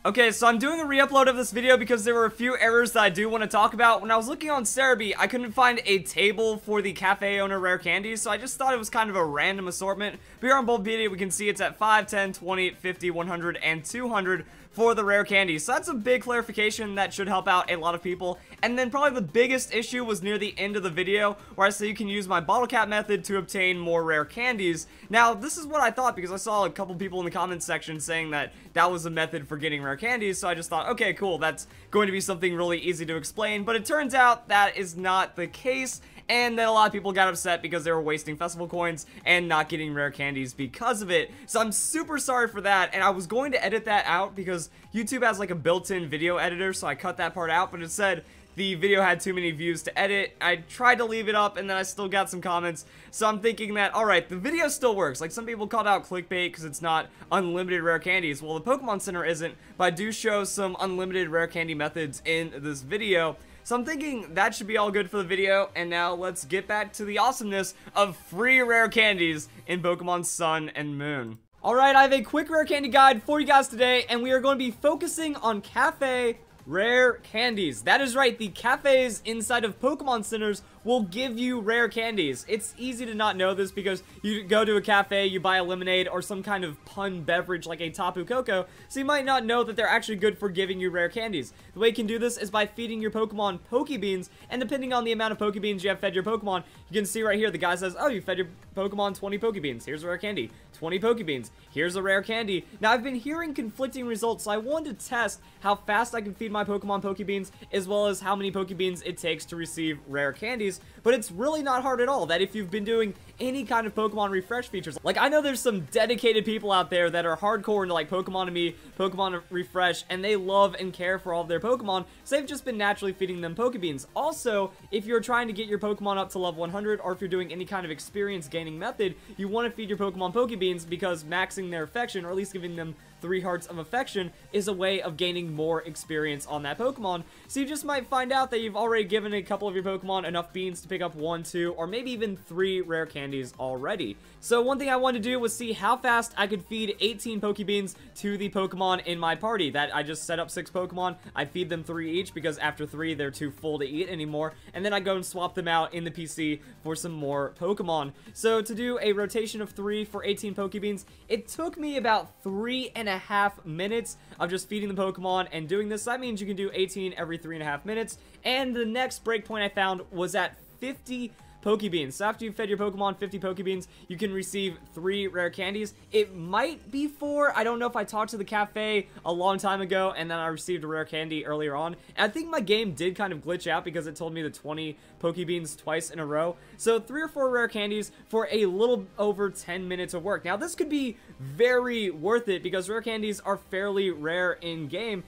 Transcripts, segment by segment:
Okay, so I'm doing a re-upload of this video because there were a few errors that I do want to talk about. When I was looking on Cerebi, I couldn't find a table for the cafe owner rare candies, so I just thought it was kind of a random assortment. But here on Bulbapedia, we can see it's at 5, 10, 20, 50, 100, and 200 for the rare candies. So that's a big clarification that should help out a lot of people. And then probably the biggest issue was near the end of the video, where I say you can use my bottle cap method to obtain more rare candies. Now, this is what I thought because I saw a couple people in the comments section saying that that was a method for getting rare candies, so I just thought, okay, cool, that's going to be something really easy to explain, but it turns out that is not the case, and then a lot of people got upset because they were wasting festival coins and not getting rare candies because of it. So I'm super sorry for that, and I was going to edit that out because YouTube has like a built-in video editor, so I cut that part out, but it said the video had too many views to edit. I tried to leave it up, and then I still got some comments, so I'm thinking that, alright, the video still works. Like, some people called out clickbait because it's not unlimited rare candies. Well, the Pokemon Center isn't, but I do show some unlimited rare candy methods in this video. So I'm thinking that should be all good for the video, and now let's get back to the awesomeness of free rare candies in Pokemon Sun and Moon. Alright, I have a quick rare candy guide for you guys today, and we are going to be focusing on cafe rare candies. That is right, the cafes inside of Pokemon Centers will give you rare candies. It's easy to not know this because you go to a cafe, you buy a lemonade or some kind of pun beverage like a Tapu Koko, so you might not know that they're actually good for giving you rare candies. The way you can do this is by feeding your Pokemon Pokebeans, and depending on the amount of Pokebeans you have fed your Pokemon, you can see right here, the guy says, oh, you fed your Pokemon 20 Pokebeans, here's a rare candy. 20 Pokebeans, here's a rare candy. Now, I've been hearing conflicting results, so I wanted to test how fast I can feed my Pokemon Pokebeans, as well as how many Pokebeans it takes to receive rare candies. But it's really not hard at all. That if you've been doing any kind of Pokemon refresh features, like I know there's some dedicated people out there that are hardcore into like Pokemon to Me, Pokemon Refresh, and they love and care for all of their Pokemon, so they've just been naturally feeding them Pokebeans. Also, if you're trying to get your Pokemon up to level 100, or if you're doing any kind of experience gaining method, you want to feed your Pokemon Pokebeans because maxing their affection, or at least giving them 3 hearts of affection, is a way of gaining more experience on that Pokemon. So you just might find out that you've already given a couple of your Pokemon enough beans to pick up 1, 2, or maybe even 3 rare candies already. So one thing I wanted to do was see how fast I could feed 18 Pokebeans to the Pokemon in my party. That I just set up 6 Pokemon, I feed them 3 each because after 3 they're too full to eat anymore, and then I go and swap them out in the PC for some more Pokemon. So to do a rotation of 3 for 18 Pokebeans, it took me about 3.5 minutes of just feeding the Pokemon and doing this. That means you can do 18 every 3.5 minutes, and the next breakpoint I found was at 50 Pokebeans. So after you've fed your Pokemon 50 Pokebeans, you can receive 3 rare candies. It might be 4. I don't know if I talked to the cafe a long time ago and then I received a rare candy earlier on. And I think my game did kind of glitch out because it told me the 20 Pokebeans twice in a row. So 3 or 4 rare candies for a little over 10 minutes of work. Now this could be very worth it because rare candies are fairly rare in game.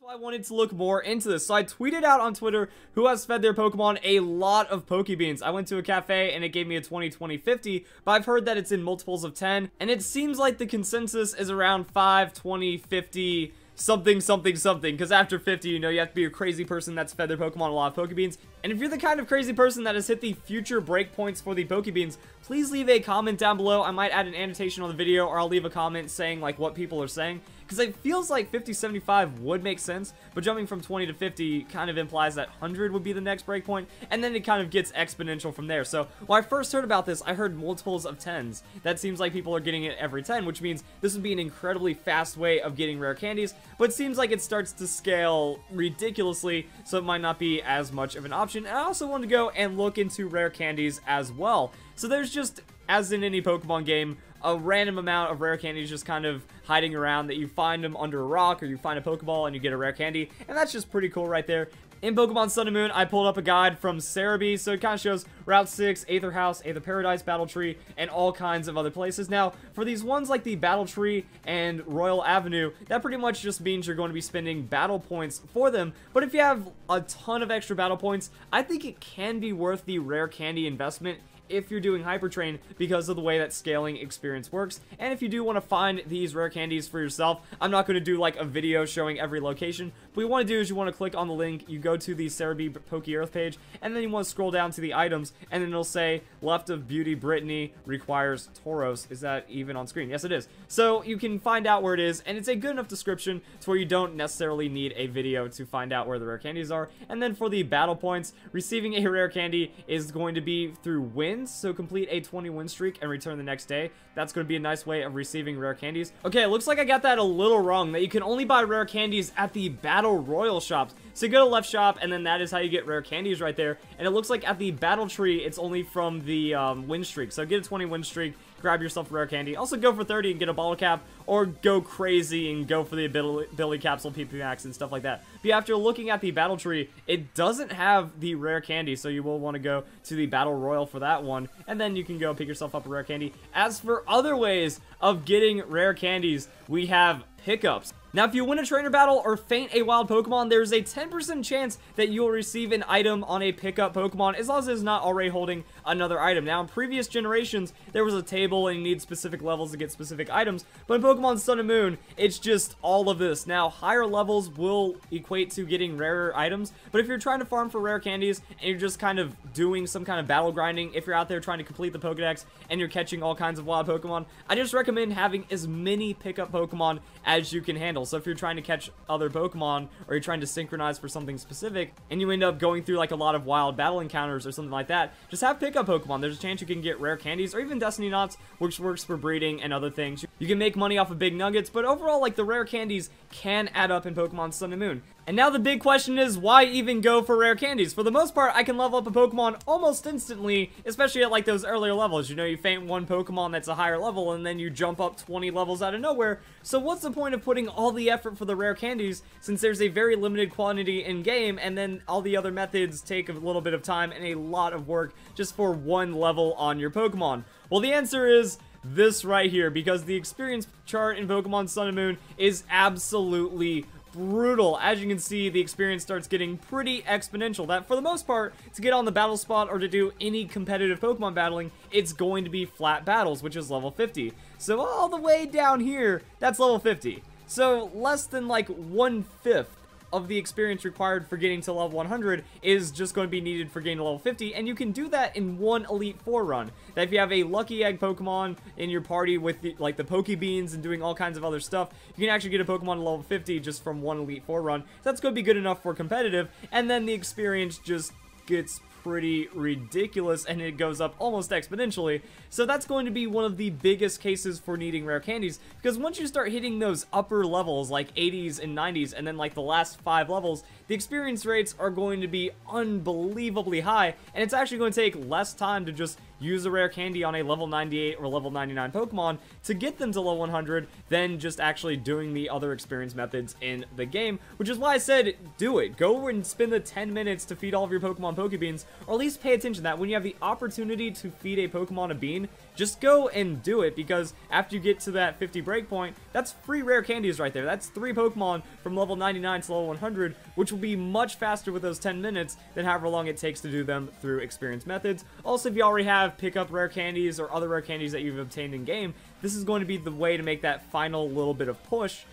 I wanted to look more into this, so I tweeted out on Twitter who has fed their Pokemon a lot of Pokebeans. I went to a cafe and it gave me a 20, 20, 50, but I've heard that it's in multiples of 10, and it seems like the consensus is around 5, 20, 50, something, something, something, because after 50, you know, you have to be a crazy person that's fed their Pokemon a lot of Pokebeans. And if you're the kind of crazy person that has hit the future breakpoints for the Pokebeans, please leave a comment down below. I might add an annotation on the video, or I'll leave a comment saying like what people are saying, because it feels like 50, 75 would make sense, but jumping from 20 to 50 kind of implies that 100 would be the next breakpoint, and then it kind of gets exponential from there. So when I first heard about this, I heard multiples of 10s. That seems like people are getting it every 10, which means this would be an incredibly fast way of getting rare candies, but it seems like it starts to scale ridiculously, so it might not be as much of an option. And I also want to go and look into rare candies as well. So there's just, as in any Pokemon game, a random amount of rare candies just kind of hiding around that you find them under a rock, or you find a Pokeball and you get a rare candy, and that's just pretty cool right there. In Pokemon Sun and Moon, I pulled up a guide from Cerebi, so it kind of shows Route 6, Aether House, Aether Paradise, Battle Tree, and all kinds of other places. Now, for these ones like the Battle Tree and Royal Avenue, that pretty much just means you're going to be spending battle points for them, but if you have a ton of extra battle points, I think it can be worth the rare candy investment if you're doing Hyper Train because of the way that scaling experience works. And if you do want to find these rare candies for yourself, I'm not going to do like a video showing every location. What you want to do is you want to click on the link, you go to the Cerebi Poke Earth page, and then you want to scroll down to the items, and then it'll say left of Beauty Brittany requires Tauros. Is that even on screen? Yes, it is. So you can find out where it is, and it's a good enough description to where you don't necessarily need a video to find out where the rare candies are. And then for the battle points, receiving a rare candy is going to be through wins, so complete a 20 win streak and return the next day. That's going to be a nice way of receiving rare candies. Okay, it looks like I got that a little wrong, that you can only buy rare candies at the Battle Royal shops. So you go to left shop, and then that is how you get rare candies right there. And it looks like at the Battle Tree, it's only from the win streak. So get a 20 win streak, grab yourself a rare candy. Also go for 30 and get a bottle cap, or go crazy and go for the ability capsule, PP Max, and stuff like that. But after looking at the Battle Tree, it doesn't have the rare candy, so you will want to go to the Battle Royal for that one, and then you can go pick yourself up a rare candy. As for other ways of getting rare candies, we have pickups. Now, if you win a trainer battle or faint a wild Pokemon, there's a 10% chance that you'll receive an item on a pickup Pokemon, as long as it's not already holding another item. Now, in previous generations, there was a table and you need specific levels to get specific items, but in Pokemon Sun and Moon, it's just all of this. Now, higher levels will equate to getting rarer items, but if you're trying to farm for rare candies and you're just kind of doing some kind of battle grinding, if you're out there trying to complete the Pokedex and you're catching all kinds of wild Pokemon, I just recommend having as many pickup Pokemon as you can handle. So if you're trying to catch other Pokemon, or you're trying to synchronize for something specific, and you end up going through like a lot of wild battle encounters or something like that, just have pickup Pokemon. There's a chance you can get rare candies, or even Destiny Knots, which works for breeding and other things. You can make money off of big nuggets, but overall, like, the rare candies can add up in Pokemon Sun and Moon. And now the big question is, why even go for rare candies? For the most part, I can level up a Pokemon almost instantly, especially at like those earlier levels. You know, you faint one Pokemon that's a higher level, and then you jump up 20 levels out of nowhere. So what's the point of putting all the effort for the rare candies, since there's a very limited quantity in game, and then all the other methods take a little bit of time and a lot of work just for one level on your Pokemon? Well, the answer is this right here, because the experience chart in Pokemon Sun and Moon is absolutely brutal. As you can see, the experience starts getting pretty exponential. That, for the most part, to get on the battle spot or to do any competitive Pokemon battling, it's going to be flat battles, which is level 50. So all the way down here, that's level 50. So less than like 1/5 of the experience required for getting to level 100 is just going to be needed for getting to level 50, and you can do that in one Elite Four run. That if you have a Lucky Egg Pokemon in your party with the, like the Pokebeans and doing all kinds of other stuff, you can actually get a Pokemon to level 50 just from one Elite Four run. That's going to be good enough for competitive, and then the experience just gets pretty ridiculous, and it goes up almost exponentially. So that's going to be one of the biggest cases for needing rare candies, because once you start hitting those upper levels like 80s and 90s, and then like the last 5 levels, the experience rates are going to be unbelievably high, and it's actually going to take less time to just use a rare candy on a level 98 or level 99 Pokemon to get them to level 100 than just actually doing the other experience methods in the game, which is why I said do it. Go and spend the 10 minutes to feed all of your Pokemon Pokebeans, or at least pay attention that when you have the opportunity to feed a Pokemon a bean, just go and do it, because after you get to that 50 breakpoint, that's free rare candies right there. That's 3 Pokemon from level 99 to level 100, which will be much faster with those 10 minutes than however long it takes to do them through experience methods. Also, if you already have pick up rare candies or other rare candies that you've obtained in game, this is going to be the way to make that final little bit of push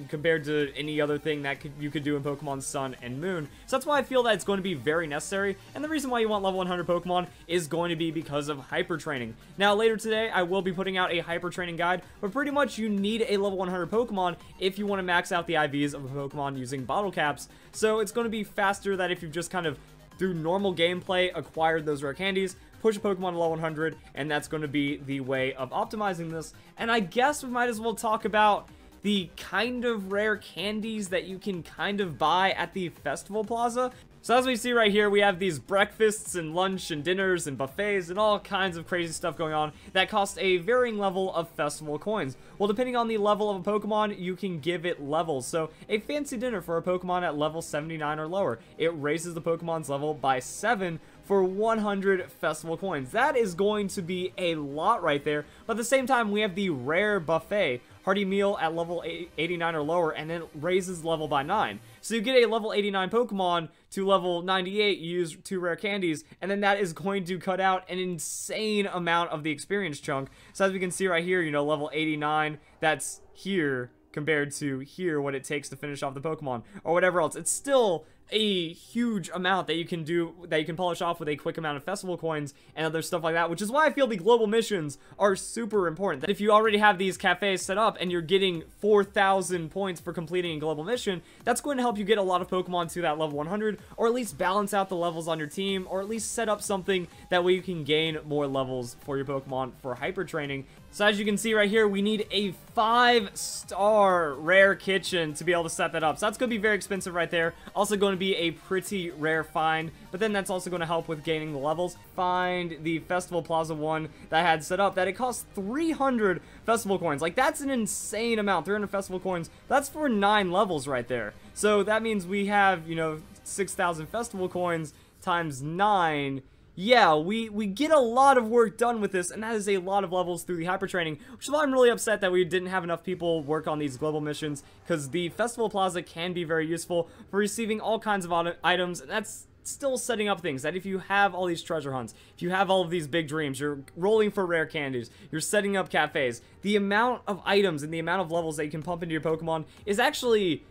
compared to any other thing that you could do in Pokemon Sun and Moon. So that's why I feel that it's going to be very necessary, and the reason why you want level 100 Pokemon is going to be because of hyper training. Now, later today, I will be putting out a hyper training guide, but pretty much you need a level 100 Pokemon if you want to max out the IVs of a Pokemon using bottle caps. So it's going to be faster that if you've just kind of, through normal gameplay, acquired those rare candies, push a Pokemon to level 100, and that's going to be the way of optimizing this. And I guess we might as well talk about the kind of rare candies that you can kind of buy at the Festival Plaza. So as we see right here, we have these breakfasts and lunch and dinners and buffets and all kinds of crazy stuff going on that cost a varying level of festival coins. Well, depending on the level of a Pokemon, you can give it levels. So a fancy dinner for a Pokemon at level 79 or lower, it raises the Pokemon's level by 7 for 100 festival coins. That is going to be a lot right there. But at the same time, we have the rare buffet hearty meal at level 89 or lower, and then raises level by 9. So you get a level 89 Pokemon to level 98, you use 2 rare candies, and then that is going to cut out an insane amount of the experience chunk. So as we can see right here, you know, level 89, that's here compared to here, what it takes to finish off the Pokemon, or whatever else. It's still a huge amount that you can do, that you can polish off with a quick amount of festival coins and other stuff like that, which is why I feel the global missions are super important. That if you already have these cafes set up and you're getting 4,000 points for completing a global mission, that's going to help you get a lot of Pokemon to that level 100, or at least balance out the levels on your team, or at least set up something that way you can gain more levels for your Pokemon for hyper training. So as you can see right here, we need a 5-star rare kitchen to be able to set that up. So that's going to be very expensive right there. Also going to be a pretty rare find, but then that's also going to help with gaining the levels. Find the Festival Plaza one that I had set up, that it costs 300 festival coins. Like, that's an insane amount. 300 festival coins. That's for 9 levels right there. So that means we have, you know, 6,000 festival coins times 9. Yeah, we get a lot of work done with this, and that is a lot of levels through the hyper training, which is why I'm really upset that we didn't have enough people work on these global missions, because the Festival Plaza can be very useful for receiving all kinds of items, and that's still setting up things, that if you have all these treasure hunts, if you have all of these big dreams, you're rolling for rare candies, you're setting up cafes, the amount of items and the amount of levels that you can pump into your Pokemon is actually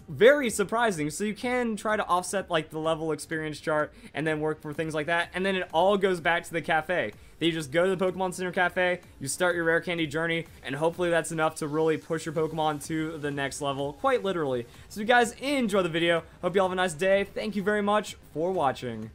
very surprising. So you can try to offset like the level experience chart and then work for things like that, and then it all goes back to the cafe. Then you just go to the Pokemon Center cafe, you start your rare candy journey, and hopefully that's enough to really push your Pokemon to the next level, quite literally. So if you guys enjoy the video, hope you all have a nice day. Thank you very much for watching.